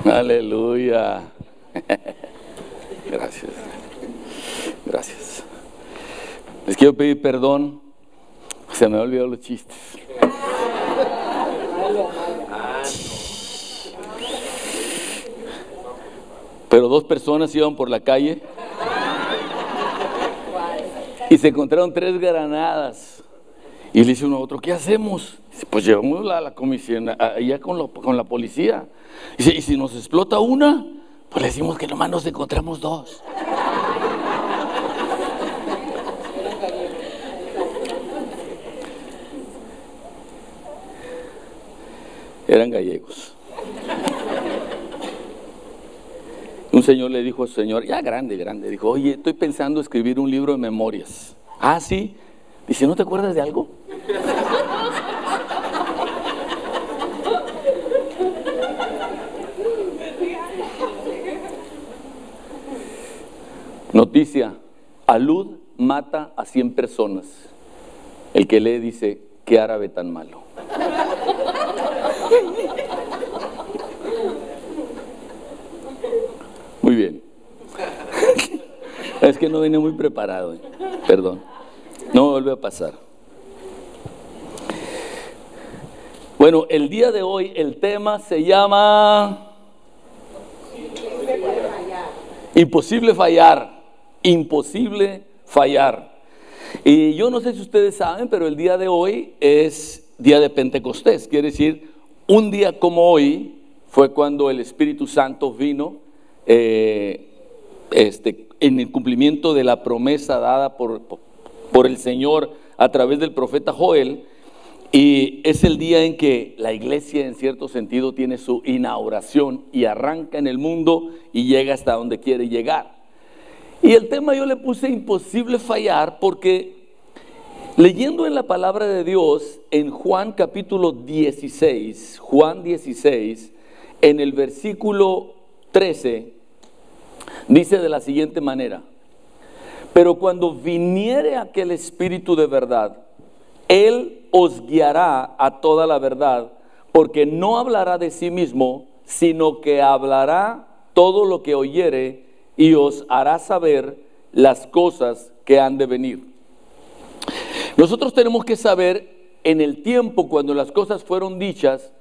Aleluya. Gracias. Gracias. Les quiero pedir perdón. Se me han olvidado los chistes. Pero dos personas iban por la calle y se encontraron 3 granadas. Y le dice uno a otro, ¿qué hacemos? Dice, pues llevémosla a la comisión, allá con la policía. Dice, ¿y si nos explota una? Pues le decimos que nomás nos encontramos 2. Eran gallegos. Un señor le dijo a su señor, ya grande, dijo, oye, estoy pensando escribir un libro de memorias. Ah, sí. Dice, ¿no te acuerdas de algo? Noticia, alud mata a 100 personas. El que lee dice, qué árabe tan malo. Muy bien. Es que no vine muy preparado, perdón. No me vuelve a pasar. Bueno, el día de hoy el tema se llama Imposible fallar. Imposible fallar. Y yo no sé si ustedes saben, pero el día de hoy es día de Pentecostés. Quiere decir, un día como hoy fue cuando el Espíritu Santo vino en el cumplimiento de la promesa dada por el Señor a través del profeta Joel, y es el día en que la iglesia en cierto sentido tiene su inauguración y arranca en el mundo y llega hasta donde quiere llegar. Y el tema yo le puse imposible fallar porque leyendo en la palabra de Dios en Juan capítulo 16, Juan 16, en el versículo 13, dice de la siguiente manera: pero cuando viniere aquel Espíritu de verdad, Él os guiará a toda la verdad, porque no hablará de sí mismo, sino que hablará todo lo que oyere y os hará saber las cosas que han de venir. Nosotros tenemos que saber en el tiempo cuando las cosas fueron dichas,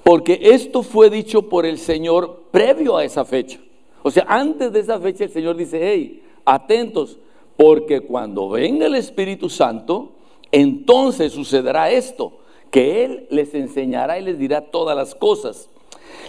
porque esto fue dicho por el Señor previo a esa fecha. O sea, antes de esa fecha el Señor dice, hey, atentos, porque cuando venga el Espíritu Santo, entonces sucederá esto, que Él les enseñará y les dirá todas las cosas.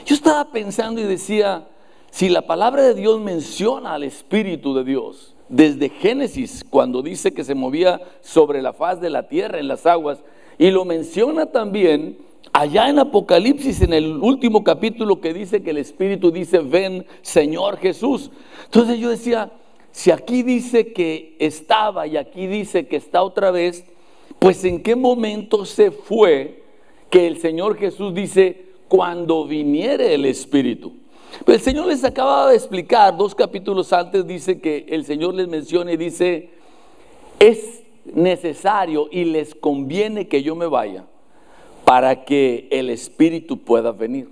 Yo estaba pensando y decía, si la palabra de Dios menciona al Espíritu de Dios, desde Génesis, cuando dice que se movía sobre la faz de la tierra en las aguas, y lo menciona también allá en Apocalipsis, en el último capítulo que dice que el Espíritu dice, ven Señor Jesús. Entonces yo decía, si aquí dice que estaba y aquí dice que está otra vez, pues ¿en qué momento se fue que el Señor Jesús dice, cuando viniere el Espíritu? Pero el Señor les acaba de explicar, 2 capítulos antes dice que el Señor les menciona y dice, es necesario y les conviene que yo me vaya para que el Espíritu pueda venir.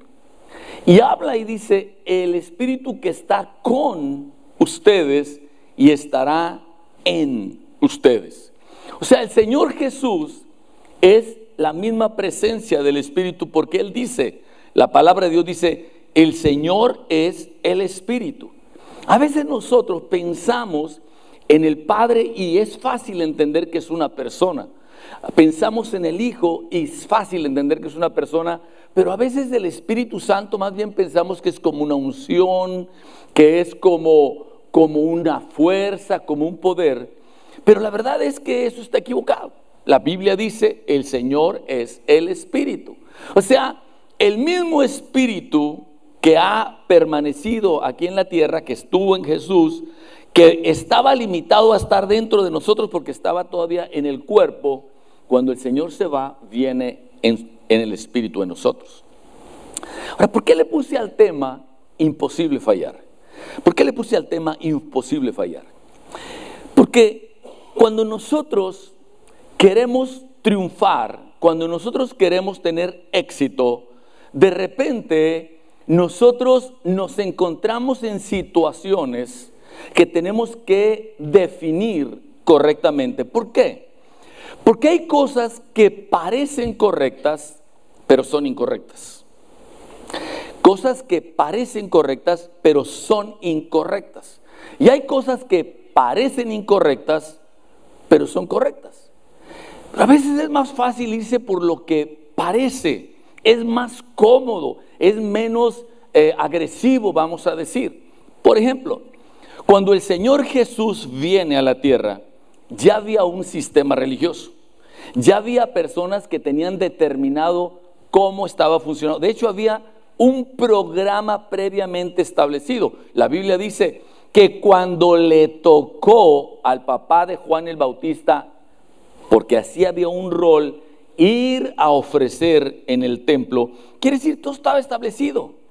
Y habla y dice, el Espíritu que está con ustedes y estará en ustedes. O sea, el Señor Jesús es la misma presencia del Espíritu, porque Él dice, la palabra de Dios dice, el Señor es el Espíritu. A veces nosotros pensamos en el Padre y es fácil entender que es una persona. Pensamos en el Hijo y es fácil entender que es una persona, pero a veces del Espíritu Santo más bien pensamos que es como una unción, que es como una fuerza, como un poder. Pero la verdad es que eso está equivocado. La Biblia dice, el Señor es el Espíritu. O sea, el mismo Espíritu que ha permanecido aquí en la tierra, que estuvo en Jesús, que estaba limitado a estar dentro de nosotros porque estaba todavía en el cuerpo, cuando el Señor se va, viene en el Espíritu de nosotros. Ahora, ¿por qué le puse al tema imposible fallar? ¿Por qué le puse al tema imposible fallar? Porque cuando nosotros queremos triunfar, cuando nosotros queremos tener éxito, de repente nosotros nos encontramos en situaciones que tenemos que definir correctamente. ¿Por qué? Porque hay cosas que parecen correctas, pero son incorrectas. Cosas que parecen correctas, pero son incorrectas. Y hay cosas que parecen incorrectas, pero son correctas. A veces es más fácil irse por lo que parece, es más cómodo, es menos agresivo, vamos a decir. Por ejemplo, cuando el Señor Jesús viene a la tierra, ya había un sistema religioso. Ya había personas que tenían determinado cómo estaba funcionando. De hecho, había un programa previamente establecido. La Biblia dice que cuando le tocó al papá de Juan el Bautista, porque así había un rol, ir a ofrecer en el templo, quiere decir, todo estaba establecido.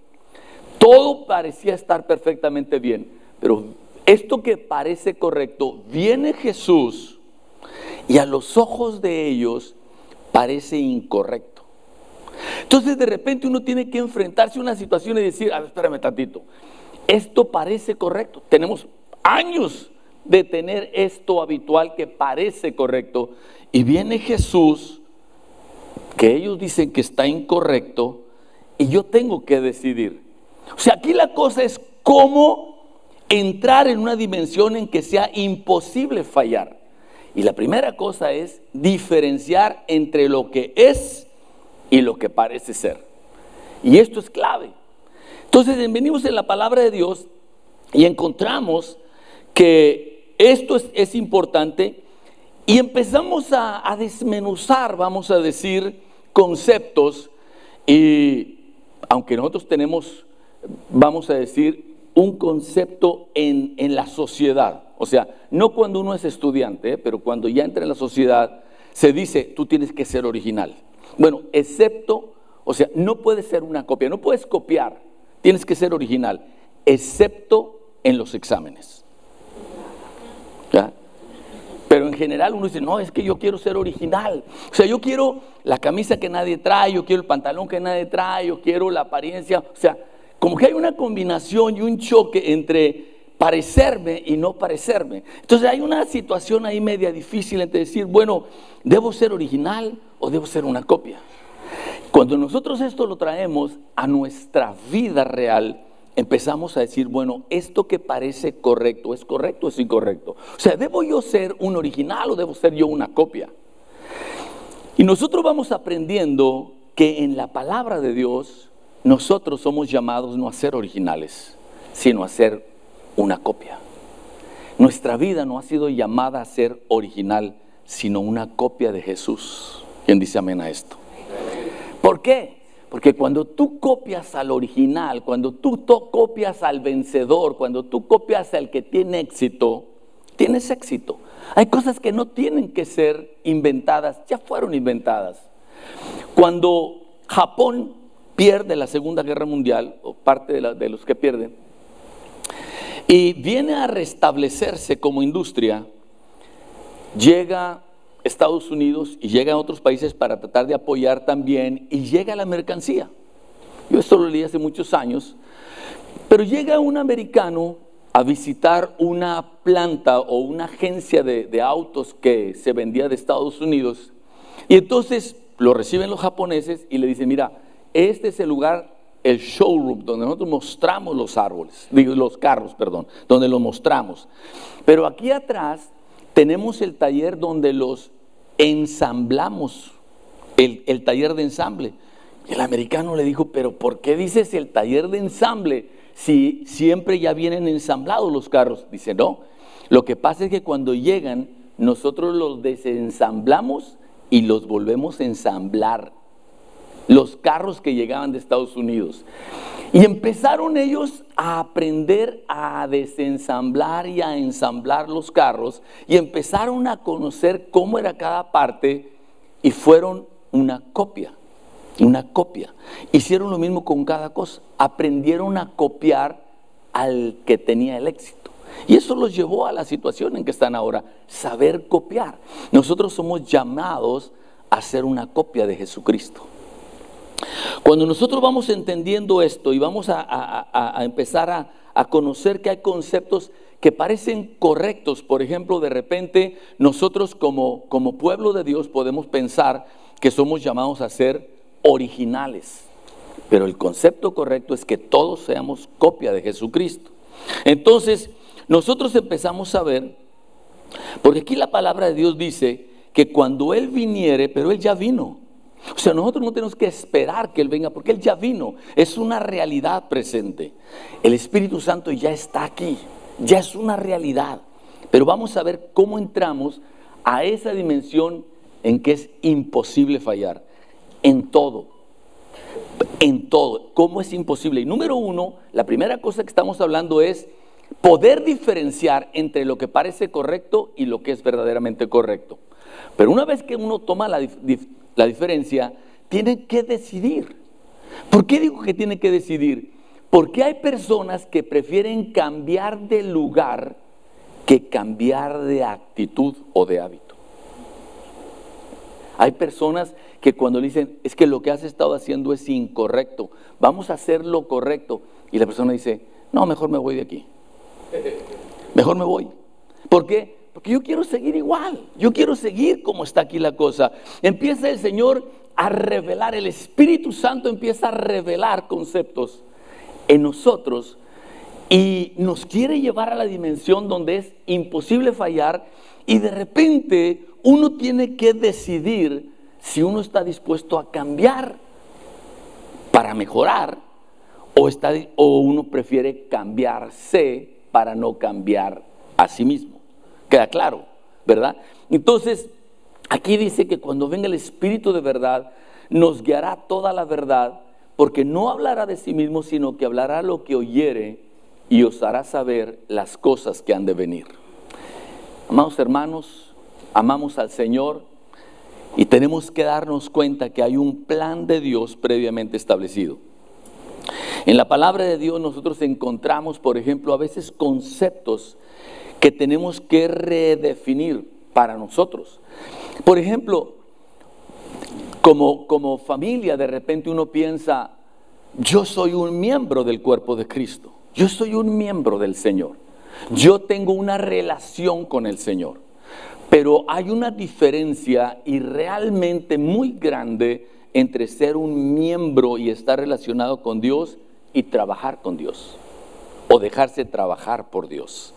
Todo parecía estar perfectamente bien. Pero esto que parece correcto, viene Jesús y a los ojos de ellos parece incorrecto. Entonces de repente uno tiene que enfrentarse a una situación y decir, a ver, espérame tantito, esto parece correcto. Tenemos años de tener esto habitual que parece correcto y viene Jesús, que ellos dicen que está incorrecto y yo tengo que decidir. O sea, aquí la cosa es cómo entrar en una dimensión en que sea imposible fallar. Y la primera cosa es diferenciar entre lo que es y lo que parece ser. Y esto es clave. Entonces venimos en la palabra de Dios y encontramos que esto es importante y empezamos a desmenuzar, vamos a decir, conceptos. Y aunque nosotros tenemos, vamos a decir, un concepto en la sociedad, o sea, no cuando uno es estudiante, pero cuando ya entra en la sociedad, se dice, tú tienes que ser original. Bueno, excepto, o sea, no puedes ser una copia, no puedes copiar, tienes que ser original, excepto en los exámenes. ¿Ya? Pero en general uno dice, no, es que yo quiero ser original. O sea, yo quiero la camisa que nadie trae, yo quiero el pantalón que nadie trae, yo quiero la apariencia, o sea, como que hay una combinación y un choque entre parecerme y no parecerme. Entonces hay una situación ahí media difícil entre decir, bueno, ¿debo ser original o debo ser una copia? Cuando nosotros esto lo traemos a nuestra vida real, empezamos a decir, bueno, esto que parece correcto o es incorrecto. O sea, ¿debo yo ser un original o debo ser yo una copia? Y nosotros vamos aprendiendo que en la palabra de Dios, nosotros somos llamados no a ser originales, sino a ser una copia. Nuestra vida no ha sido llamada a ser original, sino una copia de Jesús. ¿Quién dice amén a esto? ¿Por qué? Porque cuando tú copias al original, cuando tú copias al vencedor, cuando tú copias al que tiene éxito, tienes éxito. Hay cosas que no tienen que ser inventadas, ya fueron inventadas. Cuando Japón pierde la Segunda Guerra Mundial, o parte de los que pierden, y viene a restablecerse como industria, llega Estados Unidos y llega a otros países para tratar de apoyar también, y llega la mercancía. Yo esto lo leí hace muchos años, pero llega un americano a visitar una planta o una agencia de autos que se vendía de Estados Unidos, y entonces lo reciben los japoneses y le dicen, mira, este es el lugar, el showroom, donde nosotros mostramos los carros, donde los mostramos. Pero aquí atrás tenemos el taller donde los ensamblamos, el taller de ensamble. Y el americano le dijo, pero ¿por qué dices el taller de ensamble si siempre ya vienen ensamblados los carros? Dice, no, lo que pasa es que cuando llegan, nosotros los desensamblamos y los volvemos a ensamblar. Los carros que llegaban de Estados Unidos. Y empezaron ellos a aprender a desensamblar y a ensamblar los carros, y empezaron a conocer cómo era cada parte, y fueron una copia. Hicieron lo mismo con cada cosa. Aprendieron a copiar al que tenía el éxito. Y eso los llevó a la situación en que están ahora, saber copiar. Nosotros somos llamados a ser una copia de Jesucristo. Cuando nosotros vamos entendiendo esto y vamos a empezar a conocer que hay conceptos que parecen correctos, por ejemplo, de repente nosotros como pueblo de Dios podemos pensar que somos llamados a ser originales, pero el concepto correcto es que todos seamos copia de Jesucristo. Entonces, nosotros empezamos a ver, porque aquí la palabra de Dios dice que cuando Él viniere, pero Él ya vino. O sea, nosotros no tenemos que esperar que Él venga, porque Él ya vino, es una realidad presente. El Espíritu Santo ya está aquí, ya es una realidad. Pero vamos a ver cómo entramos a esa dimensión en que es imposible fallar, en todo. En todo, ¿cómo es imposible? Y número uno, la primera cosa que estamos hablando es poder diferenciar entre lo que parece correcto y lo que es verdaderamente correcto. Pero una vez que uno toma la diferencia, tiene que decidir. ¿Por qué digo que tiene que decidir? Porque hay personas que prefieren cambiar de lugar que cambiar de actitud o de hábito. Hay personas que cuando le dicen, es que lo que has estado haciendo es incorrecto, vamos a hacer lo correcto. Y la persona dice, no, mejor me voy de aquí. Mejor me voy. ¿Por qué? Porque yo quiero seguir igual, yo quiero seguir como está aquí la cosa. Empieza el Señor a revelar, el Espíritu Santo empieza a revelar conceptos en nosotros y nos quiere llevar a la dimensión donde es imposible fallar y de repente uno tiene que decidir si uno está dispuesto a cambiar para mejorar o uno prefiere cambiarse para no cambiar a sí mismo. Queda claro, ¿verdad? Entonces, aquí dice que cuando venga el Espíritu de verdad, nos guiará toda la verdad, porque no hablará de sí mismo, sino que hablará lo que oyere y os hará saber las cosas que han de venir. Amados hermanos, amamos al Señor y tenemos que darnos cuenta que hay un plan de Dios previamente establecido. En la palabra de Dios nosotros encontramos, por ejemplo, a veces conceptos que tenemos que redefinir para nosotros. Por ejemplo, como familia, de repente uno piensa, yo soy un miembro del cuerpo de Cristo, yo soy un miembro del Señor, yo tengo una relación con el Señor, pero hay una diferencia y realmente muy grande entre ser un miembro y estar relacionado con Dios y trabajar con Dios, o dejarse trabajar por Dios.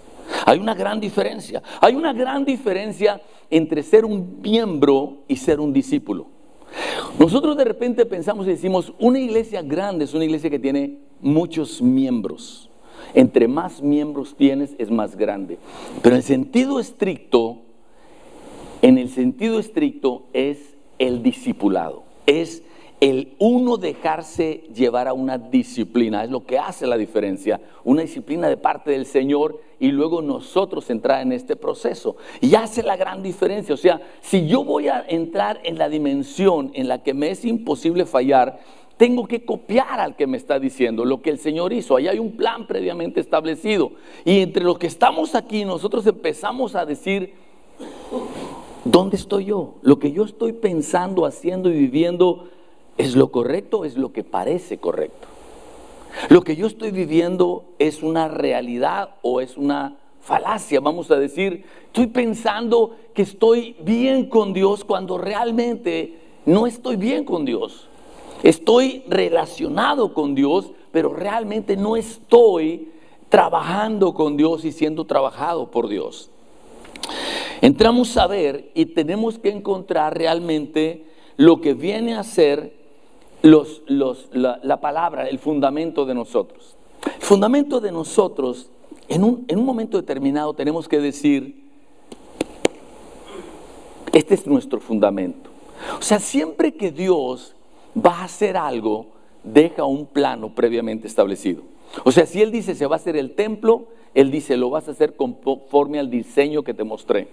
Hay una gran diferencia. Hay una gran diferencia entre ser un miembro y ser un discípulo. Nosotros de repente pensamos y decimos, una iglesia grande es una iglesia que tiene muchos miembros. Entre más miembros tienes, es más grande. Pero en el sentido estricto es el discipulado. Es el uno dejarse llevar a una disciplina, es lo que hace la diferencia, una disciplina de parte del Señor y luego nosotros entrar en este proceso. Y hace la gran diferencia, o sea, si yo voy a entrar en la dimensión en la que me es imposible fallar, tengo que copiar al que me está diciendo lo que el Señor hizo. Ahí hay un plan previamente establecido. Y entre los que estamos aquí, nosotros empezamos a decir, ¿dónde estoy yo? Lo que yo estoy pensando, haciendo y viviendo, ¿es lo correcto o es lo que parece correcto? Lo que yo estoy viviendo es una realidad o es una falacia, vamos a decir. Estoy pensando que estoy bien con Dios cuando realmente no estoy bien con Dios. Estoy relacionado con Dios, pero realmente no estoy trabajando con Dios y siendo trabajado por Dios. Entramos a ver y tenemos que encontrar realmente lo que viene a ser la palabra, el fundamento de nosotros. El fundamento de nosotros, en un momento determinado tenemos que decir, este es nuestro fundamento. O sea, siempre que Dios va a hacer algo, deja un plano previamente establecido. O sea, si Él dice se va a hacer el templo, Él dice lo vas a hacer conforme al diseño que te mostré.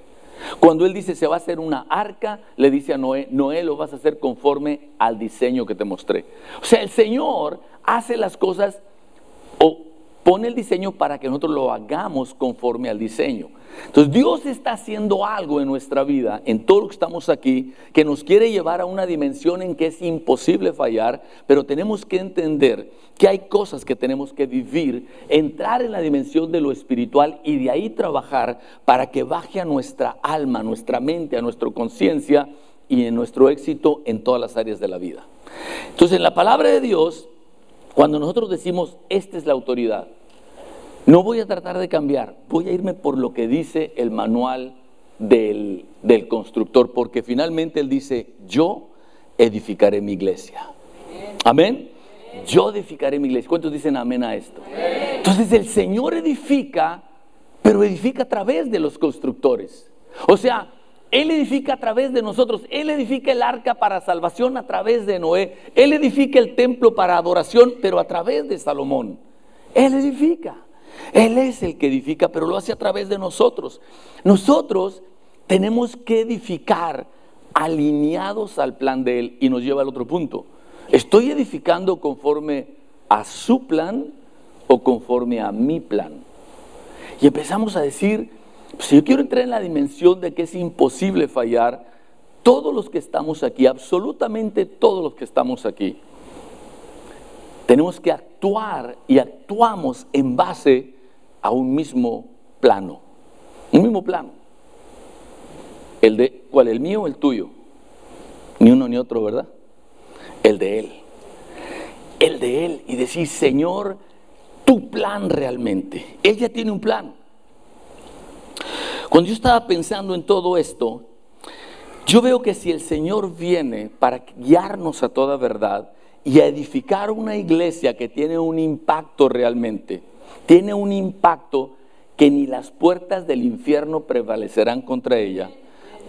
Cuando Él dice se va a hacer una arca, le dice a Noé, Noé, lo vas a hacer conforme al diseño que te mostré. O sea, el Señor hace las cosas o pone el diseño para que nosotros lo hagamos conforme al diseño. Entonces Dios está haciendo algo en nuestra vida, en todo lo que estamos aquí, que nos quiere llevar a una dimensión en que es imposible fallar, pero tenemos que entender que hay cosas que tenemos que vivir, entrar en la dimensión de lo espiritual y de ahí trabajar para que baje a nuestra alma, a nuestra mente, a nuestra conciencia y en nuestro éxito en todas las áreas de la vida. Entonces en la palabra de Dios, cuando nosotros decimos, esta es la autoridad, no voy a tratar de cambiar, voy a irme por lo que dice el manual del constructor, porque finalmente él dice, yo edificaré mi iglesia. Amén. Yo edificaré mi iglesia. ¿Cuántos dicen amén a esto? Entonces el Señor edifica, pero edifica a través de los constructores. O sea, Él edifica a través de nosotros. Él edifica el arca para salvación a través de Noé. Él edifica el templo para adoración, pero a través de Salomón. Él edifica. Él es el que edifica, pero lo hace a través de nosotros. Nosotros tenemos que edificar alineados al plan de Él. Y nos lleva al otro punto. ¿Estoy edificando conforme a su plan o conforme a mi plan? Y empezamos a decir, si yo quiero entrar en la dimensión de que es imposible fallar, todos los que estamos aquí, absolutamente todos los que estamos aquí, tenemos que actuar y actuamos en base a un mismo plano. Un mismo plano. ¿Cuál? ¿El mío o el tuyo? Ni uno ni otro, ¿verdad? El de Él. El de Él. Y decir, Señor, tu plan realmente. Él ya tiene un plan. Cuando yo estaba pensando en todo esto, yo veo que si el Señor viene para guiarnos a toda verdad y a edificar una iglesia que tiene un impacto realmente, tiene un impacto que ni las puertas del infierno prevalecerán contra ella,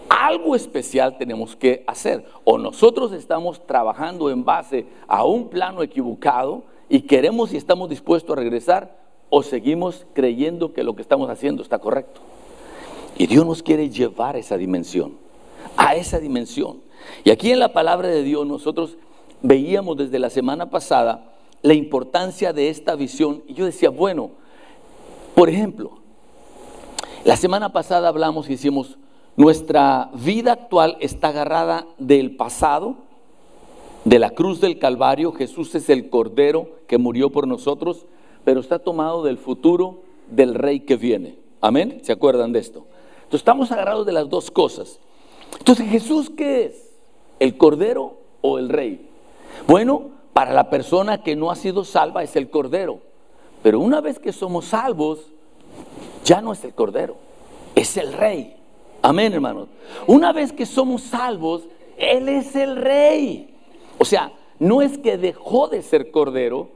algo especial tenemos que hacer. O nosotros estamos trabajando en base a un plano equivocado y queremos y estamos dispuestos a regresar, o seguimos creyendo que lo que estamos haciendo está correcto. Y Dios nos quiere llevar a esa dimensión, a esa dimensión. Y aquí en la palabra de Dios nosotros veíamos desde la semana pasada la importancia de esta visión. Y yo decía, bueno, por ejemplo, la semana pasada hablamos y decimos, nuestra vida actual está agarrada del pasado, de la cruz del Calvario. Jesús es el Cordero que murió por nosotros, pero está tomado del futuro del Rey que viene. Amén, ¿se acuerdan de esto? Entonces estamos agarrados de las dos cosas. Entonces, ¿Jesús qué es? ¿El Cordero o el Rey? Bueno, para la persona que no ha sido salva es el Cordero, pero una vez que somos salvos, ya no es el Cordero, es el Rey. Amén, hermanos. Una vez que somos salvos, Él es el Rey. O sea, no es que dejó de ser Cordero,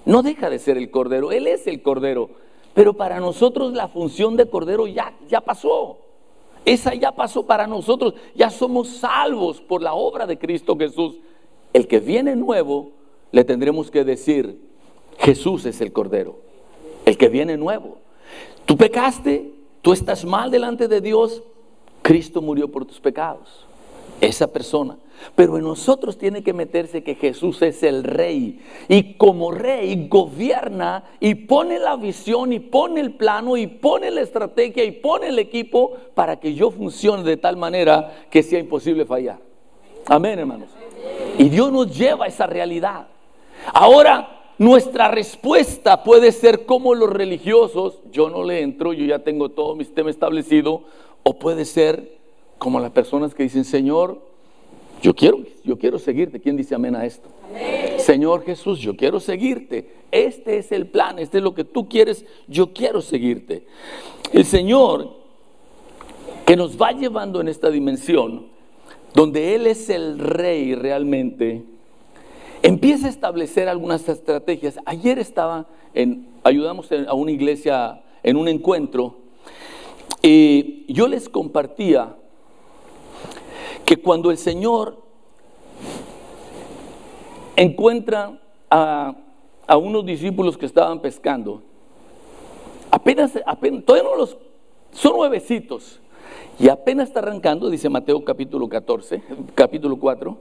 no deja de ser el Cordero, Él es el Cordero. Pero para nosotros la función de Cordero ya pasó. Esa ya pasó para nosotros. Ya somos salvos por la obra de Cristo Jesús. El que viene nuevo, le tendremos que decir, Jesús es el Cordero. El que viene nuevo. Tú pecaste, tú estás mal delante de Dios. Cristo murió por tus pecados. Esa persona. Pero en nosotros tiene que meterse que Jesús es el Rey. Y como Rey gobierna y pone la visión y pone el plano y pone la estrategia y pone el equipo para que yo funcione de tal manera que sea imposible fallar. Amén, hermanos. Y Dios nos lleva a esa realidad. Ahora, nuestra respuesta puede ser como los religiosos. Yo no le entro, yo ya tengo todo mi sistema establecido. O puede ser como las personas que dicen, Señor, yo quiero seguirte. ¿Quién dice amén a esto? Amén. Señor Jesús, yo quiero seguirte. Este es el plan, este es lo que tú quieres, yo quiero seguirte. El Señor que nos va llevando en esta dimensión, donde Él es el Rey realmente, empieza a establecer algunas estrategias. Ayer ayudamos a una iglesia en un encuentro, y yo les compartía que cuando el Señor encuentra a unos discípulos que estaban pescando, apenas todavía no son nuevecitos, y apenas está arrancando, dice Mateo capítulo 4,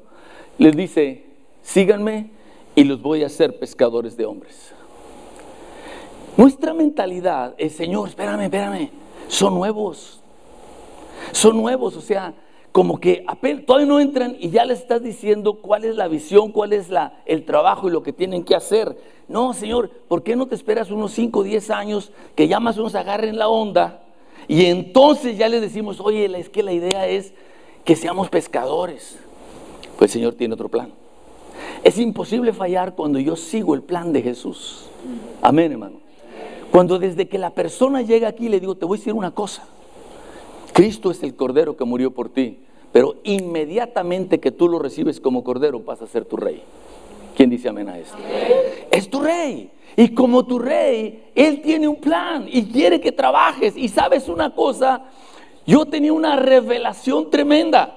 les dice, síganme y los voy a hacer pescadores de hombres. Nuestra mentalidad es, Señor, espérame, son nuevos, o sea, como que apenas, todavía no entran y ya les estás diciendo cuál es la visión, cuál es el trabajo y lo que tienen que hacer. No, Señor, ¿por qué no te esperas unos 5 o 10 años que ya más o menos agarren la onda? Y entonces ya les decimos, oye, es que la idea es que seamos pescadores. Pues el Señor tiene otro plan. Es imposible fallar cuando yo sigo el plan de Jesús. Amén, hermano. Cuando desde que la persona llega aquí le digo, te voy a decir una cosa. Cristo es el Cordero que murió por ti, pero inmediatamente que tú lo recibes como Cordero vas a ser tu Rey. ¿Quién dice amén a esto? Amén. Es tu Rey. Y como tu Rey, Él tiene un plan y quiere que trabajes. Y sabes una cosa, yo tenía una revelación tremenda.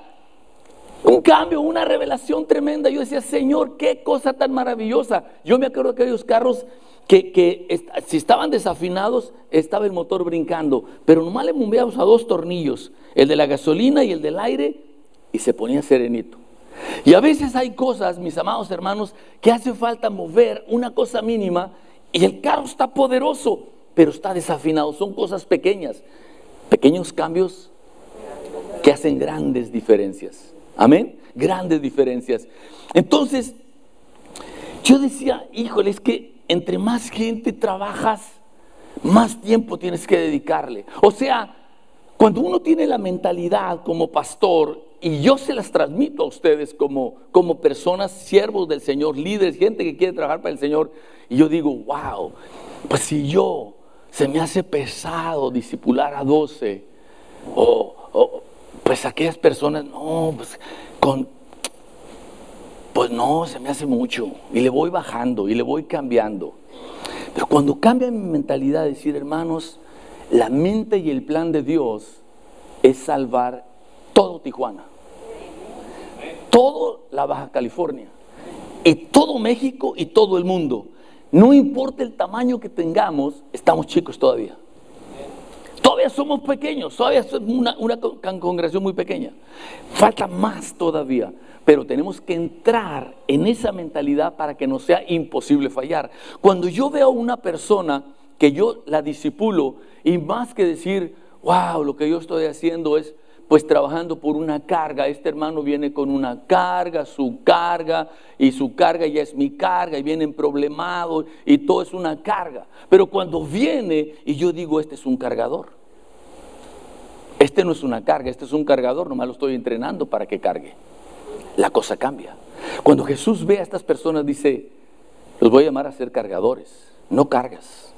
Un cambio, una revelación tremenda. Yo decía, Señor, qué cosa tan maravillosa. Yo me acuerdo de aquellos carros que si estaban desafinados, estaba el motor brincando. Pero nomás le bombeamos a 2 tornillos, el de la gasolina y el del aire, y se ponía serenito. Y a veces hay cosas, mis amados hermanos, que hace falta mover una cosa mínima y el carro está poderoso, pero está desafinado. Son cosas pequeñas, pequeños cambios que hacen grandes diferencias. Amén, grandes diferencias. Entonces, yo decía, híjole, es que entre más gente trabajas, más tiempo tienes que dedicarle. O sea, cuando uno tiene la mentalidad como pastor, y yo se las transmito a ustedes como personas, siervos del Señor, líderes, gente que quiere trabajar para el Señor, y yo digo, wow, pues si se me hace pesado discipular a 12, pues aquellas personas, no, pues no, se me hace mucho, y le voy bajando, y le voy cambiando. Pero cuando cambia mi mentalidad, decir, hermanos, la mente y el plan de Dios es salvar todo Tijuana, todo la Baja California, y todo México y todo el mundo. No importa el tamaño que tengamos, estamos chicos todavía. Todavía somos pequeños, todavía somos una congregación muy pequeña. Falta más todavía, pero tenemos que entrar en esa mentalidad para que nos sea imposible fallar. Cuando yo veo a una persona que yo la discipulo, y más que decir, wow, lo que yo estoy haciendo es pues trabajando por una carga. Este hermano viene con una carga, y su carga ya es mi carga, y vienen problemados, y todo es una carga. Pero cuando viene, y yo digo, este es un cargador. Este no es una carga, este es un cargador, nomás lo estoy entrenando para que cargue. La cosa cambia. Cuando Jesús ve a estas personas, dice, los voy a llamar a ser cargadores, no cargas.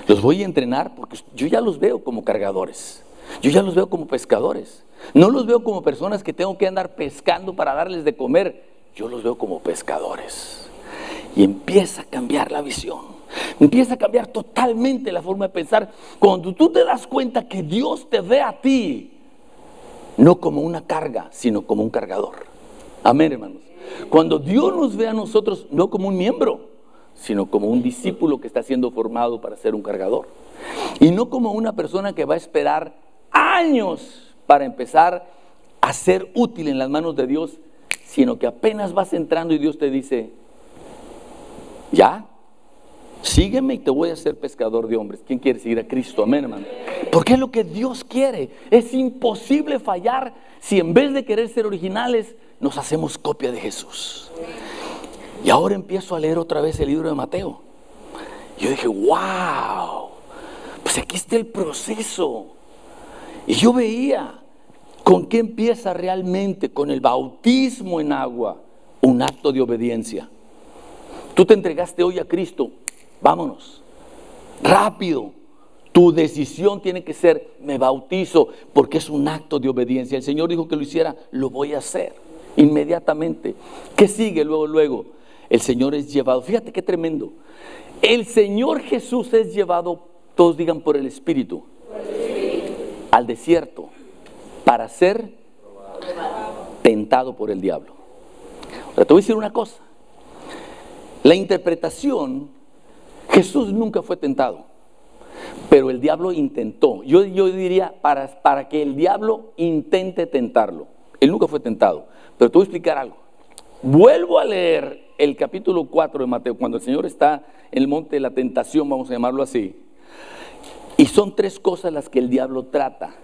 Los voy a entrenar porque yo ya los veo como cargadores. Yo ya los veo como pescadores. No los veo como personas que tengo que andar pescando para darles de comer. Yo los veo como pescadores. Y empieza a cambiar la visión. Empieza a cambiar totalmente la forma de pensar. Cuando tú te das cuenta que Dios te ve a ti, no como una carga, sino como un cargador. Amén, hermanos. Cuando Dios nos ve a nosotros, no como un miembro, sino como un discípulo que está siendo formado para ser un cargador. Y no como una persona que va a esperar años para empezar a ser útil en las manos de Dios, sino que apenas vas entrando y Dios te dice, ya, sígueme y te voy a hacer pescador de hombres. ¿Quién quiere seguir a Cristo? Amén, hermano. Porque es lo que Dios quiere. Es imposible fallar si en vez de querer ser originales, nos hacemos copia de Jesús. Y ahora empiezo a leer otra vez el libro de Mateo. Yo dije, wow, pues aquí está el proceso. Y yo veía con qué empieza realmente, con el bautismo en agua, un acto de obediencia. Tú te entregaste hoy a Cristo, vámonos, rápido. Tu decisión tiene que ser, me bautizo, porque es un acto de obediencia. El Señor dijo que lo hiciera, lo voy a hacer inmediatamente. ¿Qué sigue luego? El Señor es llevado, fíjate qué tremendo. El Señor Jesús es llevado, todos digan, por el Espíritu, al desierto para ser tentado por el diablo. Ahora te voy a decir una cosa. La interpretación, Jesús nunca fue tentado, pero el diablo intentó. Yo diría para que el diablo intente tentarlo. Él nunca fue tentado, pero te voy a explicar algo. Vuelvo a leer el capítulo 4 de Mateo, cuando el Señor está en el monte de la tentación, vamos a llamarlo así. Y son tres cosas las que el diablo trata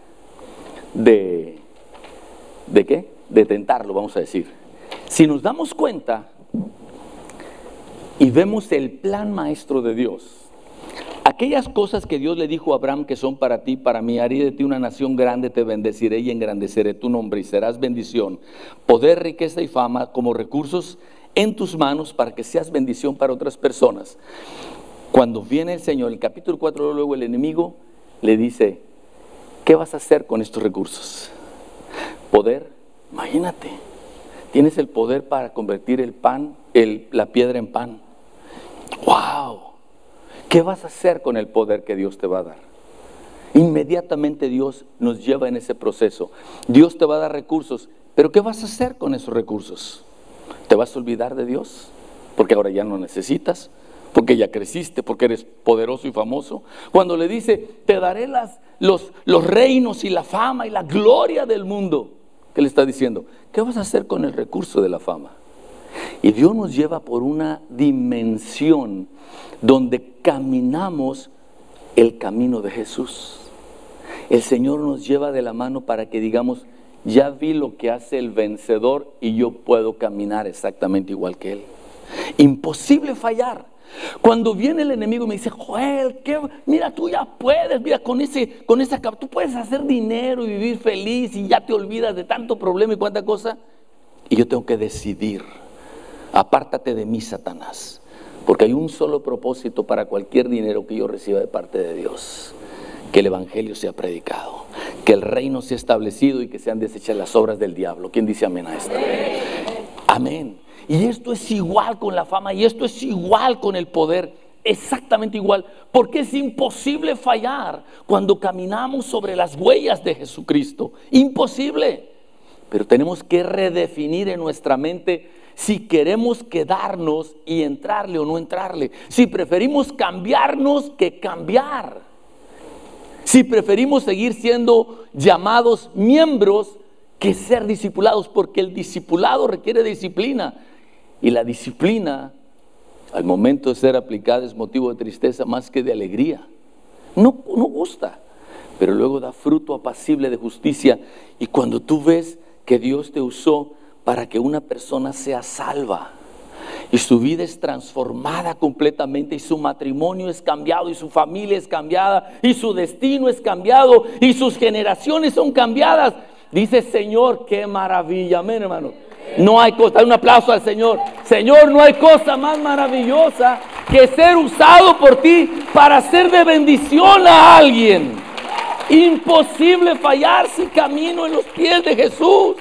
¿de qué? De tentarlo, vamos a decir. Si nos damos cuenta y vemos el plan maestro de Dios, aquellas cosas que Dios le dijo a Abraham que son para ti, para mí, haré de ti una nación grande, te bendeciré y engrandeceré tu nombre y serás bendición, poder, riqueza y fama como recursos en tus manos para que seas bendición para otras personas. Cuando viene el Señor, el capítulo 4, luego el enemigo le dice, ¿qué vas a hacer con estos recursos? Poder, imagínate, tienes el poder para convertir el pan, la piedra en pan. ¡Wow! ¿Qué vas a hacer con el poder que Dios te va a dar? Inmediatamente Dios nos lleva en ese proceso. Dios te va a dar recursos, pero ¿qué vas a hacer con esos recursos? ¿Te vas a olvidar de Dios? Porque ahora ya no necesitas, porque ya creciste, porque eres poderoso y famoso. Cuando le dice, te daré los reinos y la fama y la gloria del mundo, ¿qué le está diciendo? ¿Qué vas a hacer con el recurso de la fama? Y Dios nos lleva por una dimensión donde caminamos el camino de Jesús. El Señor nos lleva de la mano para que digamos, ya vi lo que hace el vencedor y yo puedo caminar exactamente igual que Él. Imposible fallar. Cuando viene el enemigo y me dice, Joel, mira, tú ya puedes, mira, con esa tú puedes hacer dinero y vivir feliz y ya te olvidas de tanto problema y cuánta cosa. Y yo tengo que decidir, apártate de mí, Satanás, porque hay un solo propósito para cualquier dinero que yo reciba de parte de Dios: que el evangelio sea predicado, que el reino sea establecido y que sean desechas las obras del diablo. ¿Quién dice amén a esto? Amén. Y esto es igual con la fama, y esto es igual con el poder, exactamente igual, porque es imposible fallar cuando caminamos sobre las huellas de Jesucristo. Imposible. Pero tenemos que redefinir en nuestra mente si queremos quedarnos y entrarle o no entrarle, si preferimos cambiarnos que cambiar, si preferimos seguir siendo llamados miembros que ser discipulados, porque el discipulado requiere disciplina, y la disciplina al momento de ser aplicada es motivo de tristeza más que de alegría. No gusta, pero luego da fruto apacible de justicia. Y cuando tú ves que Dios te usó para que una persona sea salva y su vida es transformada completamente, y su matrimonio es cambiado, y su familia es cambiada, y su destino es cambiado, y sus generaciones son cambiadas, dice, Señor, qué maravilla. Amén, hermano. No hay cosa, un aplauso al Señor. Señor, no hay cosa más maravillosa que ser usado por ti para ser de bendición a alguien. Imposible fallar si camino en los pies de Jesús,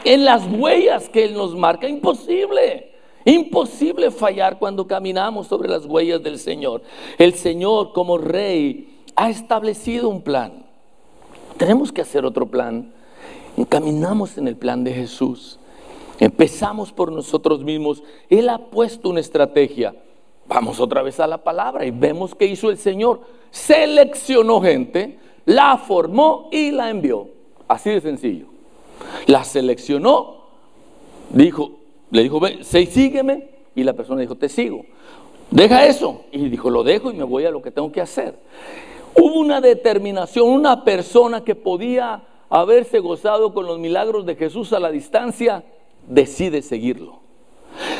en las huellas que Él nos marca. Imposible. Imposible fallar cuando caminamos sobre las huellas del Señor. El Señor, como Rey, ha establecido un plan. Tenemos que hacer otro plan. Caminamos en el plan de Jesús. Empezamos por nosotros mismos. Él ha puesto una estrategia. Vamos otra vez a la palabra y vemos qué hizo el Señor. Seleccionó gente, la formó y la envió. Así de sencillo. La seleccionó, le dijo, ven, sígueme, y la persona dijo, te sigo. Deja eso. Y dijo, lo dejo y me voy a lo que tengo que hacer. Hubo una determinación, una persona que podía haberse gozado con los milagros de Jesús a la distancia, decide seguirlo.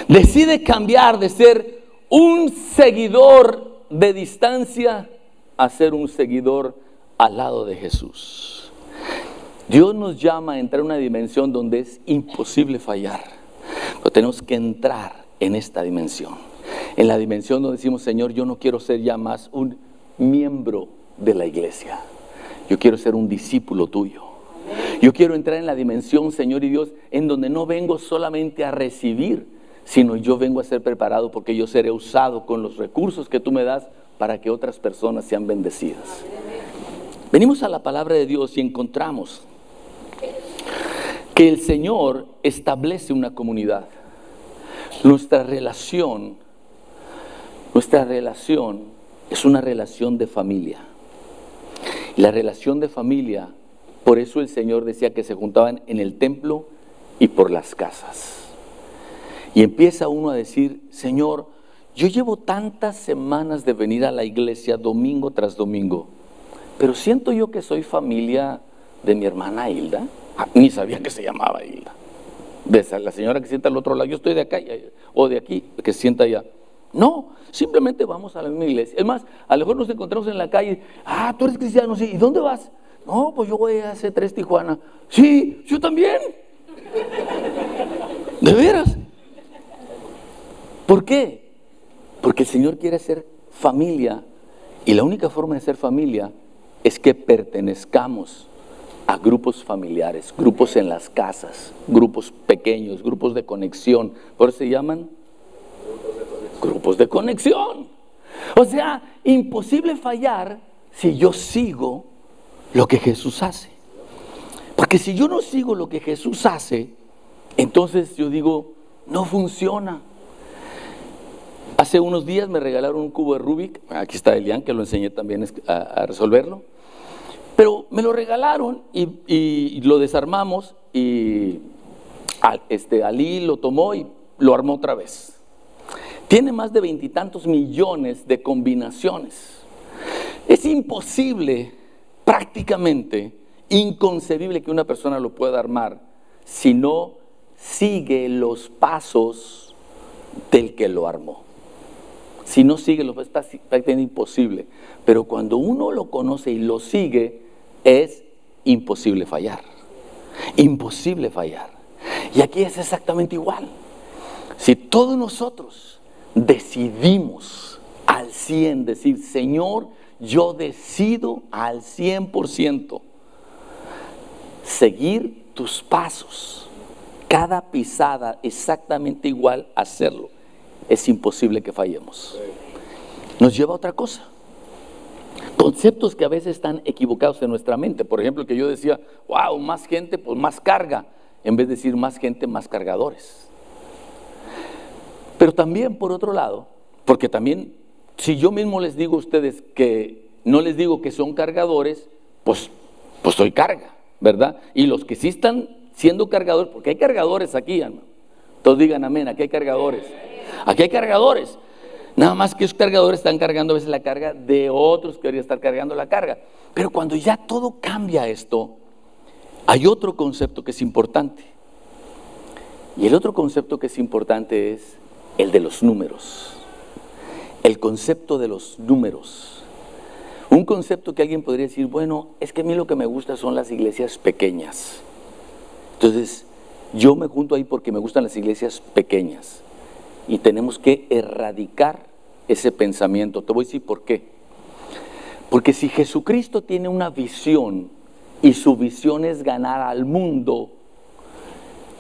Decide cambiar de ser un seguidor de distancia a ser un seguidor al lado de Jesús. Dios nos llama a entrar en una dimensión donde es imposible fallar, pero tenemos que entrar en esta dimensión, en la dimensión donde decimos, Señor, yo no quiero ser ya más un miembro de la iglesia, yo quiero ser un discípulo tuyo. Yo quiero entrar en la dimensión, Señor y Dios, en donde no vengo solamente a recibir, sino yo vengo a ser preparado, porque yo seré usado con los recursos que tú me das para que otras personas sean bendecidas. Venimos a la palabra de Dios y encontramos que el Señor establece una comunidad. Nuestra relación es una relación de familia. La relación de familia, por eso el Señor decía que se juntaban en el templo y por las casas. Y empieza uno a decir, Señor, yo llevo tantas semanas de venir a la iglesia domingo tras domingo, pero siento yo que soy familia de mi hermana Hilda. Ni sabía que se llamaba Hilda. ¿Ves? La señora que sienta al otro lado, yo estoy de acá o de aquí, que se sienta allá. No, simplemente vamos a la misma iglesia. Es más, a lo mejor nos encontramos en la calle. Tú eres cristiano, sí. ¿Y dónde vas? No, pues yo voy a C3 Tijuana. Sí, yo también. ¿De veras? ¿Por qué? Porque el Señor quiere hacer familia, y la única forma de ser familia es que pertenezcamos a grupos familiares, grupos en las casas, grupos pequeños, grupos de conexión. Por eso se llaman grupos de conexión. O sea, imposible fallar si yo sigo lo que Jesús hace. Porque si yo no sigo lo que Jesús hace, entonces yo digo, no funciona. Hace unos días me regalaron un cubo de Rubik. Aquí está Elian, que lo enseñé también a resolverlo. Pero me lo regalaron y lo desarmamos, y Ali lo tomó y lo armó otra vez. Tiene más de 20 y tantos millones de combinaciones. Es imposible, prácticamente inconcebible, que una persona lo pueda armar si no sigue los pasos del que lo armó. Si no sigue los pasos, está prácticamente imposible. Pero cuando uno lo conoce y lo sigue, es imposible fallar. Imposible fallar. Y aquí es exactamente igual. Si todos nosotros decidimos al 100, decir, Señor, yo decido al 100% seguir tus pasos, cada pisada exactamente igual, hacerlo, es imposible que fallemos. Nos lleva a otra cosa. Conceptos que a veces están equivocados en nuestra mente. Por ejemplo, que yo decía, wow, más gente, pues más carga. En vez de decir más gente, más cargadores. Pero también, por otro lado, porque también, si yo mismo les digo a ustedes que no les digo que son cargadores, pues soy carga, ¿verdad? Y los que sí están siendo cargadores, porque hay cargadores aquí, hermano. Todos digan amén, aquí hay cargadores. Aquí hay cargadores. Nada más que esos cargadores están cargando a veces la carga de otros que deberían estar cargando la carga. Pero cuando ya todo cambia esto, hay otro concepto que es importante. Y el otro concepto que es importante es el de los números. El concepto de los números. Un concepto que alguien podría decir, bueno, es que a mí lo que me gusta son las iglesias pequeñas. Entonces, yo me junto ahí porque me gustan las iglesias pequeñas. Y tenemos que erradicar ese pensamiento. Te voy a decir por qué. Porque si Jesucristo tiene una visión y su visión es ganar al mundo,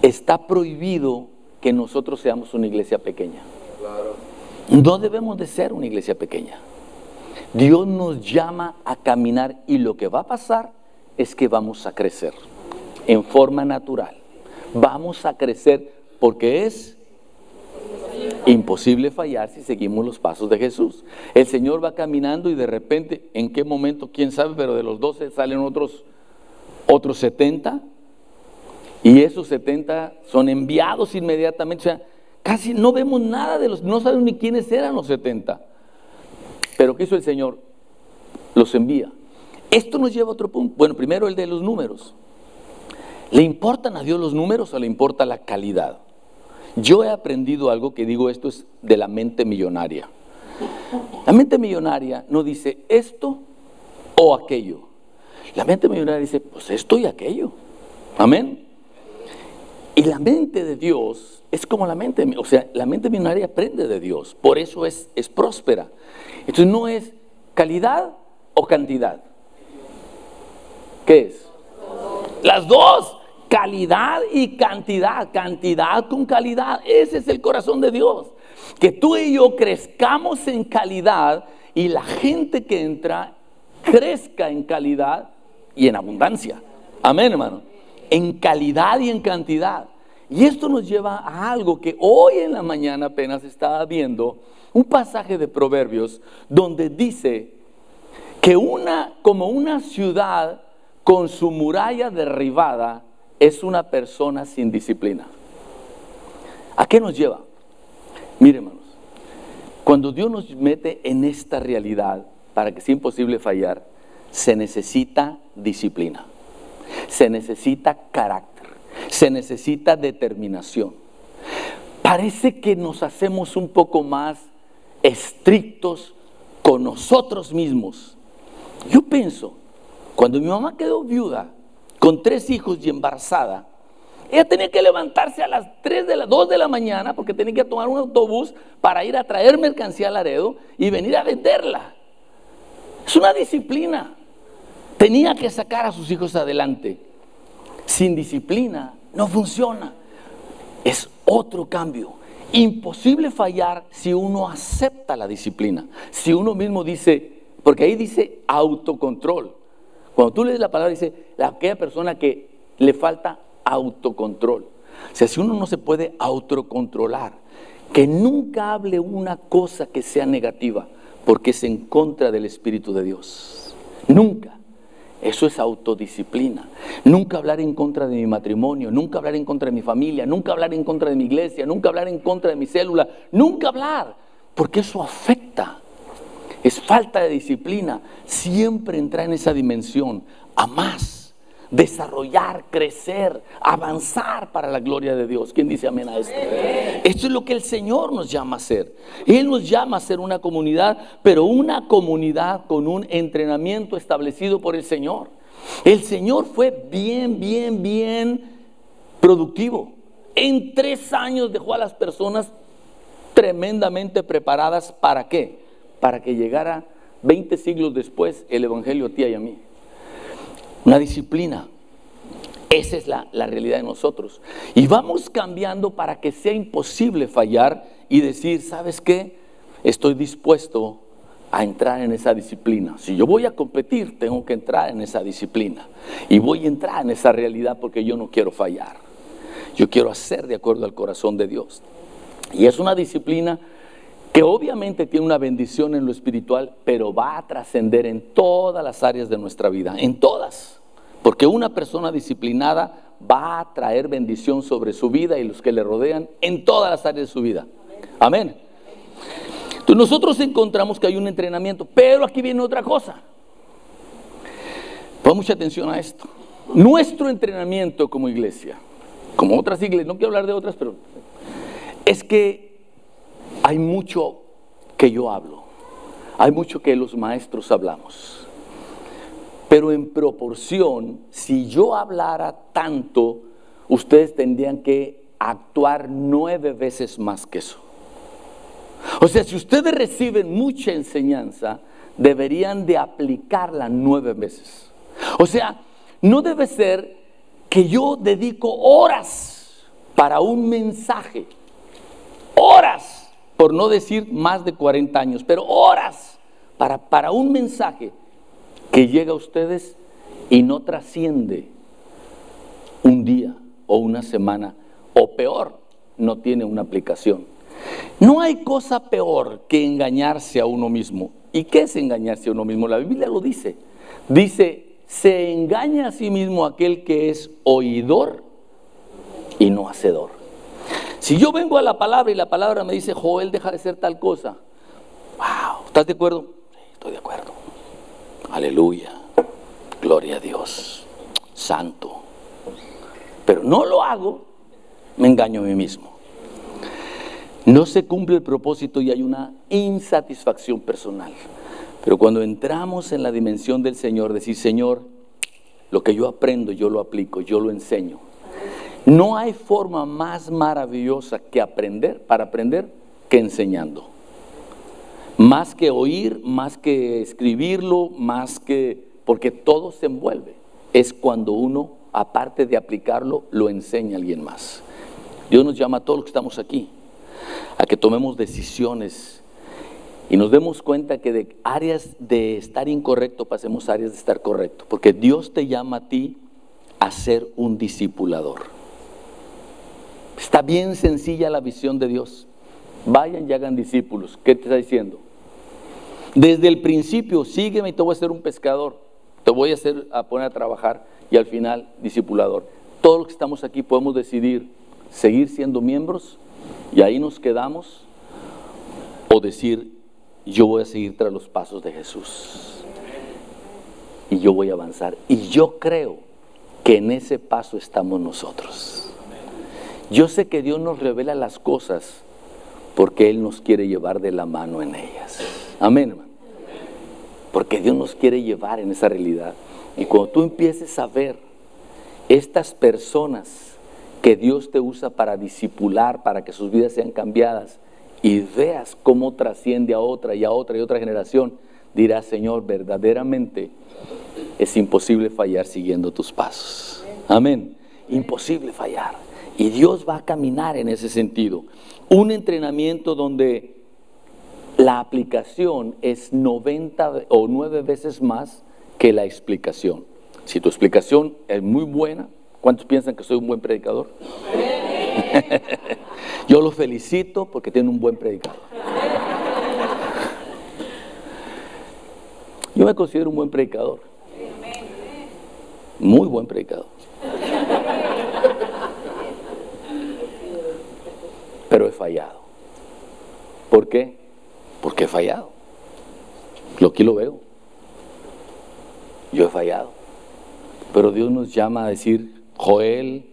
está prohibido que nosotros seamos una iglesia pequeña. Claro. No debemos de ser una iglesia pequeña. Dios nos llama a caminar, y lo que va a pasar es que vamos a crecer en forma natural. Vamos a crecer porque es imposible fallar si seguimos los pasos de Jesús. El Señor va caminando y de repente, ¿en qué momento? ¿Quién sabe? Pero de los 12 salen otros 70, y esos 70 son enviados inmediatamente. O sea, casi no vemos nada de los, no sabemos ni quiénes eran los 70. Pero ¿qué hizo el Señor? Los envía. Esto nos lleva a otro punto. Bueno, primero el de los números. ¿Le importan a Dios los números o le importa la calidad? Yo he aprendido algo que digo, esto es de la mente millonaria. La mente millonaria no dice esto o aquello. La mente millonaria dice, pues esto y aquello. Amén. Y la mente de Dios es como la mente, o sea, la mente millonaria aprende de Dios. Por eso es próspera. Entonces no es calidad o cantidad. ¿Qué es? Las dos. Calidad y cantidad, cantidad con calidad. Ese es el corazón de Dios. Que tú y yo crezcamos en calidad y la gente que entra crezca en calidad y en abundancia. Amén, hermano. En calidad y en cantidad. Y esto nos lleva a algo que hoy en la mañana apenas estaba viendo, un pasaje de Proverbios donde dice que como una ciudad con su muralla derribada es una persona sin disciplina. ¿A qué nos lleva? Mire, hermanos, cuando Dios nos mete en esta realidad para que sea imposible fallar, se necesita disciplina, se necesita carácter, se necesita determinación. Parece que nos hacemos un poco más estrictos con nosotros mismos. Yo pienso, cuando mi mamá quedó viuda, con 3 hijos y embarazada, ella tenía que levantarse a las 2 de la mañana porque tenía que tomar un autobús para ir a traer mercancía a Laredo y venir a venderla. Es una disciplina. Tenía que sacar a sus hijos adelante. Sin disciplina no funciona. Es otro cambio. Imposible fallar si uno acepta la disciplina. Si uno mismo dice, porque ahí dice autocontrol. Cuando tú lees la palabra dice aquella persona que le falta autocontrol. O sea, si uno no se puede autocontrolar, que nunca hable una cosa que sea negativa, porque es en contra del Espíritu de Dios. Nunca. Eso es autodisciplina. Nunca hablar en contra de mi matrimonio, nunca hablar en contra de mi familia, nunca hablar en contra de mi iglesia, nunca hablar en contra de mi célula, nunca hablar, porque eso afecta. Es falta de disciplina. Siempre entrar en esa dimensión, a más, desarrollar, crecer, avanzar para la gloria de Dios. ¿Quién dice amén a esto? Esto es lo que el Señor nos llama a hacer. Él nos llama a ser una comunidad, pero una comunidad con un entrenamiento establecido por el Señor. El Señor fue bien productivo. En 3 años dejó a las personas tremendamente preparadas. ¿Para qué? Para que llegara 20 siglos después el Evangelio a ti y a mí. Una disciplina. Esa es la realidad de nosotros. Y vamos cambiando para que sea imposible fallar y decir, ¿sabes qué? Estoy dispuesto a entrar en esa disciplina. Si yo voy a competir, tengo que entrar en esa disciplina. Y voy a entrar en esa realidad porque yo no quiero fallar. Yo quiero hacer de acuerdo al corazón de Dios. Y es una disciplina que obviamente tiene una bendición en lo espiritual, pero va a trascender en todas las áreas de nuestra vida, en todas. Porque una persona disciplinada va a traer bendición sobre su vida y los que le rodean en todas las áreas de su vida. Amén. Entonces nosotros encontramos que hay un entrenamiento, pero aquí viene otra cosa. Pon mucha atención a esto. Nuestro entrenamiento como iglesia, como otras iglesias, no quiero hablar de otras, pero es que hay mucho que yo hablo, hay mucho que los maestros hablamos, pero en proporción, si yo hablara tanto, ustedes tendrían que actuar 9 veces más que eso. O sea, si ustedes reciben mucha enseñanza, deberían de aplicarla 9 veces. O sea, no debe ser que yo dedico horas para un mensaje, horas, por no decir más de 40 años, pero horas para un mensaje que llega a ustedes y no trasciende un día o una semana, o peor, no tiene una aplicación. No hay cosa peor que engañarse a uno mismo. ¿Y qué es engañarse a uno mismo? La Biblia lo dice. Dice, se engaña a sí mismo aquel que es oidor y no hacedor. Si yo vengo a la palabra y la palabra me dice, Joel, deja de ser tal cosa. Wow, ¿estás de acuerdo? Sí, estoy de acuerdo. Aleluya, gloria a Dios, santo. Pero no lo hago, me engaño a mí mismo. No se cumple el propósito y hay una insatisfacción personal. Pero cuando entramos en la dimensión del Señor, decir, Señor, lo que yo aprendo, yo lo aplico, yo lo enseño. No hay forma más maravillosa para aprender, que enseñando. Más que oír, más que escribirlo, porque todo se envuelve. Es cuando uno, aparte de aplicarlo, lo enseña a alguien más. Dios nos llama a todos los que estamos aquí a que tomemos decisiones y nos demos cuenta que de áreas de estar incorrecto pasemos a áreas de estar correcto, porque Dios te llama a ti a ser un discipulador. Está bien sencilla la visión de Dios. Vayan y hagan discípulos. ¿Qué te está diciendo? Desde el principio, sígueme y te voy a hacer un pescador. Te voy a poner a trabajar y al final discipulador. Todos los que estamos aquí podemos decidir seguir siendo miembros y ahí nos quedamos, o decir, yo voy a seguir tras los pasos de Jesús. y yo voy a avanzar. Y yo creo que en ese paso estamos nosotros. Yo sé que Dios nos revela las cosas porque Él nos quiere llevar de la mano en ellas. Amén, hermano. Porque Dios nos quiere llevar en esa realidad. Y cuando tú empieces a ver estas personas que Dios te usa para discipular, para que sus vidas sean cambiadas, y veas cómo trasciende a otra y a otra y otra generación, dirás: Señor, verdaderamente es imposible fallar siguiendo tus pasos. Amén. Imposible fallar. Y Dios va a caminar en ese sentido. Un entrenamiento donde la aplicación es 90 o 9 veces más que la explicación. Si tu explicación es muy buena, ¿cuántos piensan que soy un buen predicador? Yo los felicito porque tienen un buen predicador. Yo me considero un buen predicador. Muy buen predicador. Pero he fallado. ¿Por qué? Porque he fallado. Aquí lo veo. Yo he fallado. Pero Dios nos llama a decir: Joel,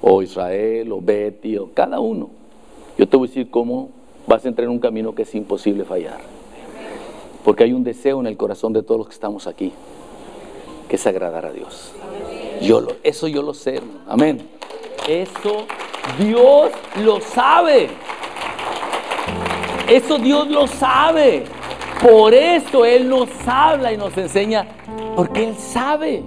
o Israel, o Betty, o cada uno. Yo te voy a decir cómo vas a entrar en un camino que es imposible fallar. Porque hay un deseo en el corazón de todos los que estamos aquí, que es agradar a Dios. Eso yo lo sé, hermano. Amén. Eso Dios lo sabe. Eso Dios lo sabe. Por eso Él nos habla y nos enseña, porque Él sabe.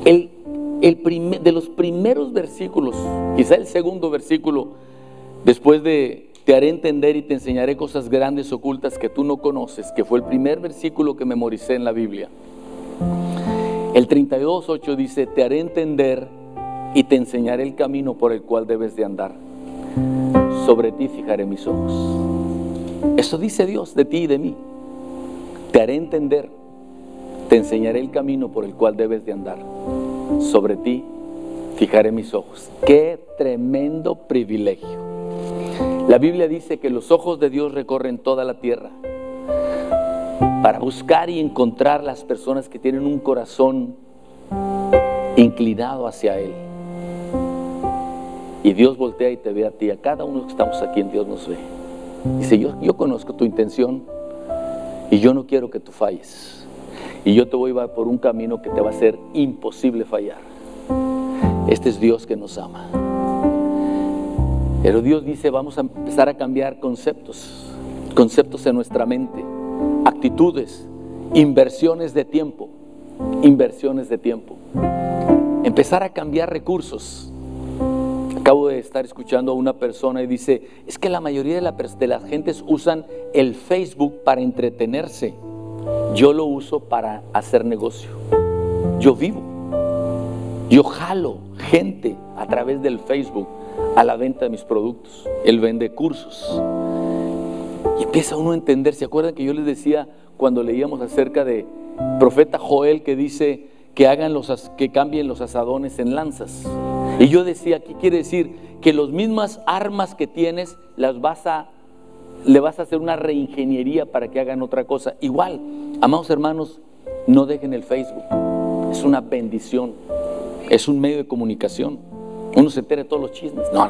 De los primeros versículos, quizá el segundo versículo, después de te haré entender y te enseñaré cosas grandes ocultas que tú no conoces, que fue el primer versículo que memoricé en la Biblia. El 32:8 dice: te haré entender y te enseñaré el camino por el cual debes de andar. Sobre ti fijaré mis ojos. Eso dice Dios de ti y de mí. Te haré entender, te enseñaré el camino por el cual debes de andar. Sobre ti fijaré mis ojos. ¡Qué tremendo privilegio! La Biblia dice que los ojos de Dios recorren toda la tierra para buscar y encontrar las personas que tienen un corazón inclinado hacia Él. Y Dios voltea y te ve a ti, a cada uno que estamos aquí, en Dios nos ve. Dice: yo conozco tu intención y yo no quiero que tú falles. Y yo te voy a llevar por un camino que te va a ser imposible fallar. Este es Dios que nos ama. Pero Dios dice: vamos a empezar a cambiar conceptos en nuestra mente, actitudes, inversiones de tiempo. Empezar a cambiar recursos. Acabo de estar escuchando a una persona y dice: es que la mayoría de las gentes usan el Facebook para entretenerse. Yo lo uso para hacer negocio. Yo jalo gente a través del Facebook a la venta de mis productos. Él vende cursos. Y empieza uno a entender. ¿Se acuerdan que yo les decía cuando leíamos acerca de profeta Joel, que dice que cambien los asadones en lanzas? Y yo decía: ¿qué quiere decir? Que las mismas armas que tienes le vas a hacer una reingeniería para que hagan otra cosa. Igual, amados hermanos, no dejen el Facebook. Es una bendición. Es un medio de comunicación. Uno se entera de todos los chismes. No.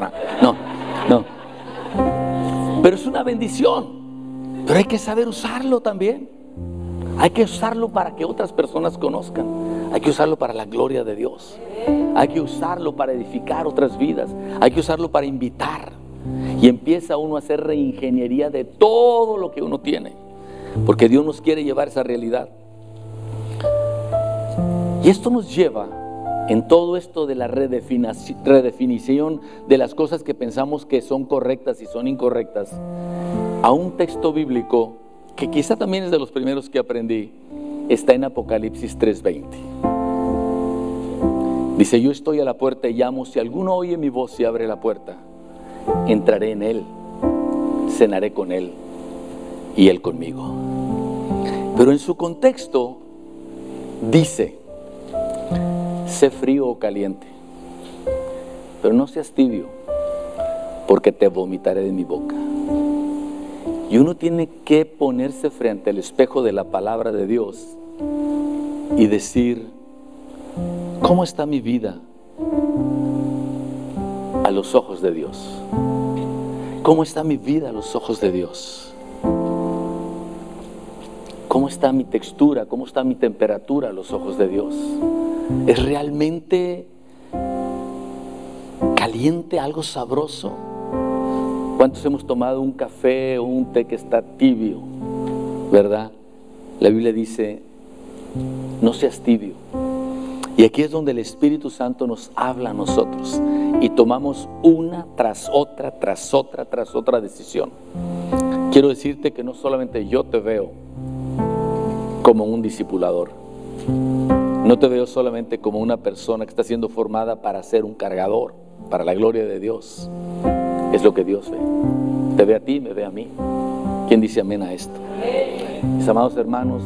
Pero es una bendición. Pero hay que saber usarlo también. Hay que usarlo para que otras personas conozcan. Hay que usarlo para la gloria de Dios. Hay que usarlo para edificar otras vidas. Hay que usarlo para invitar. Y empieza uno a hacer reingeniería de todo lo que uno tiene. Porque Dios nos quiere llevar esa realidad. Y esto nos lleva, en todo esto de la redefinición de las cosas que pensamos que son correctas y son incorrectas, a un texto bíblico que quizá también es de los primeros que aprendí. Está en Apocalipsis 3:20. Dice: yo estoy a la puerta y llamo. Si alguno oye mi voz y abre la puerta, entraré en él, cenaré con él y él conmigo. Pero en su contexto dice: sé frío o caliente, pero no seas tibio, porque te vomitaré de mi boca. Y uno tiene que ponerse frente al espejo de la palabra de Dios y decir, ¿cómo está mi vida a los ojos de Dios? ¿Cómo está mi vida a los ojos de Dios? ¿Cómo está mi textura? ¿Cómo está mi temperatura a los ojos de Dios? ¿Es realmente caliente, algo sabroso? ¿Cuántos hemos tomado un café o un té que está tibio? ¿Verdad? La Biblia dice, no seas tibio. Y aquí es donde el Espíritu Santo nos habla a nosotros y tomamos una tras otra, tras otra, tras otra decisión. Quiero decirte que no solamente yo te veo como un discipulador, no te veo solamente como una persona que está siendo formada para ser un cargador, para la gloria de Dios. Es lo que Dios ve. Te ve a ti, me ve a mí. ¿Quién dice amén a esto? Mis amados hermanos,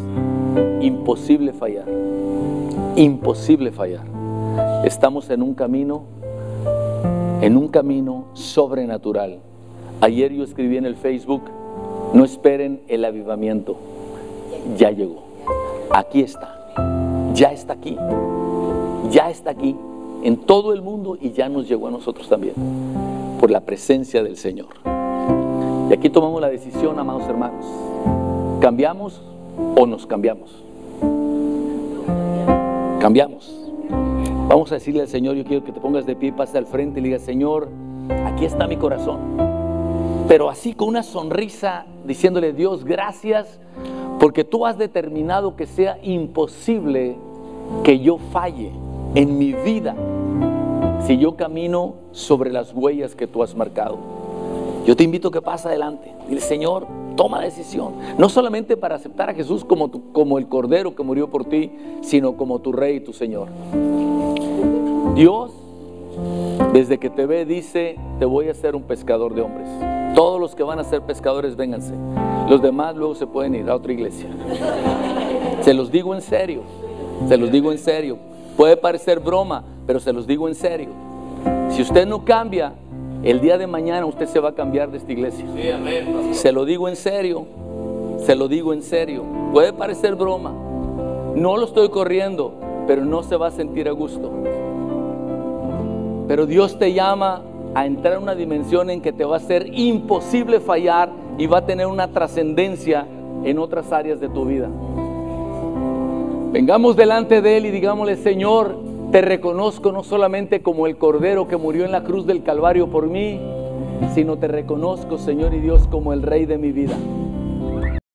imposible fallar. Imposible fallar. Estamos en un camino sobrenatural. Ayer yo escribí en el Facebook, no esperen el avivamiento. Ya llegó. Aquí está. Ya está aquí. Ya está aquí. En todo el mundo y ya nos llegó a nosotros también. Por la presencia del Señor. Y aquí tomamos la decisión, amados hermanos. ¿Cambiamos o nos cambiamos? Cambiamos. Vamos a decirle al Señor, yo quiero que te pongas de pie y pases al frente y le digas, Señor, aquí está mi corazón. Pero así con una sonrisa, diciéndole, Dios, gracias, porque tú has determinado que sea imposible que yo falle en mi vida si yo camino sobre las huellas que tú has marcado. Yo te invito a que pases adelante. Dile, Señor, toma decisión. No solamente para aceptar a Jesús como el Cordero que murió por ti, sino como tu Rey y tu Señor. Dios, desde que te ve, dice, te voy a hacer un pescador de hombres. Todos los que van a ser pescadores, vénganse. Los demás luego se pueden ir a otra iglesia. Se los digo en serio. Se los digo en serio. Puede parecer broma, pero se los digo en serio. Si usted no cambia, el día de mañana usted se va a cambiar de esta iglesia. Sí, amén. Se lo digo en serio. Se lo digo en serio. Puede parecer broma. No lo estoy corriendo, pero no se va a sentir a gusto. Pero Dios te llama a entrar en una dimensión en que te va a ser imposible fallar y va a tener una trascendencia en otras áreas de tu vida. Vengamos delante de Él y digámosle, Señor, te reconozco no solamente como el Cordero que murió en la cruz del Calvario por mí, sino te reconozco, Señor y Dios, como el Rey de mi vida.